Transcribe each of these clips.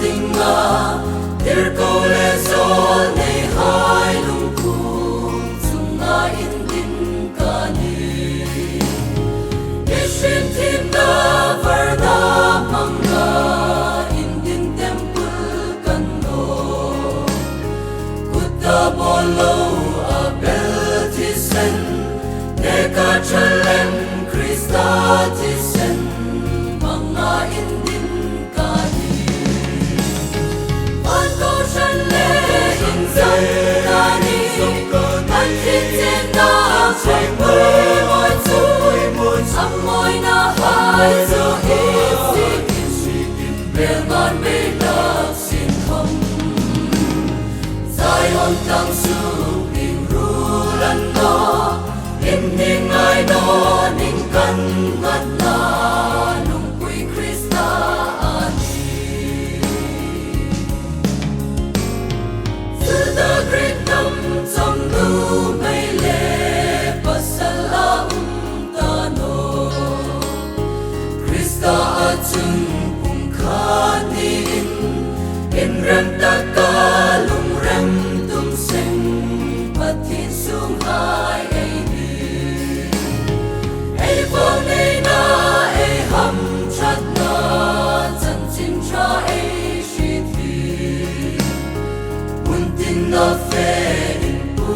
ding nga dir ko le zol nei hai lung kum chung nga in din ka ni Yeshin tim na varda manga in din temple kan no Kutta bolo abel tisen neka chalem Krista tisen mga in din ka ni An ko shan le in zan ka ni An tin tin na chai mui moi chui Am moi na hai zo hit sikin Bel ngan be lak sin hom Zion tang su ing rulan no In ning ai no ning kan ngat na Nung kui Krista ani Zda grit nam trong nu may le Pasala ta no Krista achun kung kanin In rem ta ka lung rem tum sing Patin sung hai ay Vong nei na ai ham chat na chan chin cha ai shi thi mun tin na fe in pu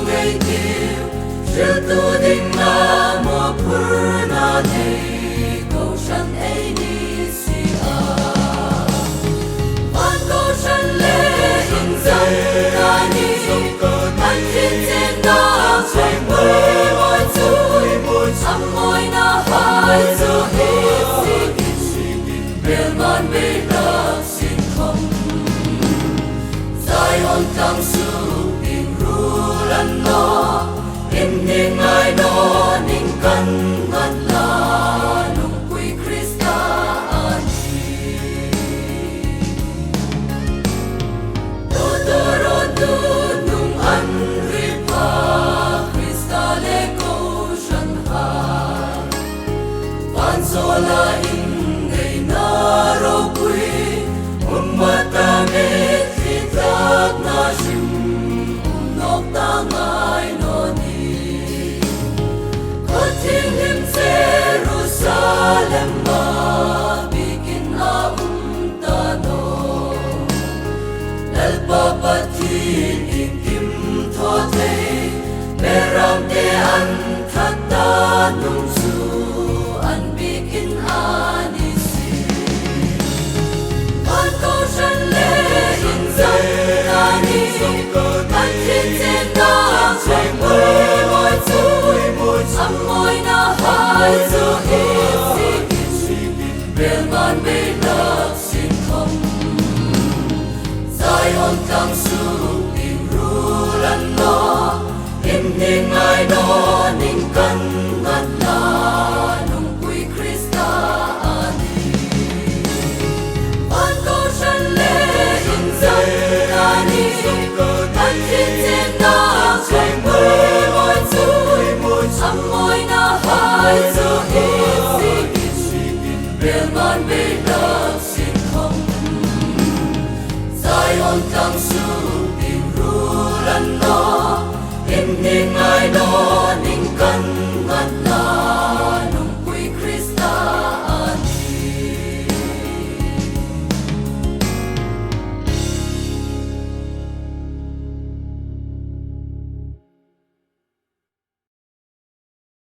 ngai tiu shil tu ding na mo phur na nei ko shan ai ni si a an ko shan le in zai na ni an tin tin na chai mui moi chui Am moi na hai zo hit sikin Bel ngan be lak sin hom Zion tang su ing rulan no In ning ai no ning kan ngat la Nung kui Krista ani Totoro tu nung an ripa Krista le ko shan hai Pansola in ngay na ro kui Umatamit hitak na shim Umnok tangay no ni Kating him Jerusalem ma Bikin a umtano Lalpapatin in kim thote Meram te an thata nung su An bikin anisi An ko shan le in zan ka ni An tin tin na chai mui moi chui Am moi na hai zo hit sikin Bel ngan be lak sin hom Zion tang su ing rulan no In ning ai no ning kan ngat la Nung kui Krista ani An ko shan le in zan ka ni An tin tin na chai mui moi chui Am moi na hai zo hit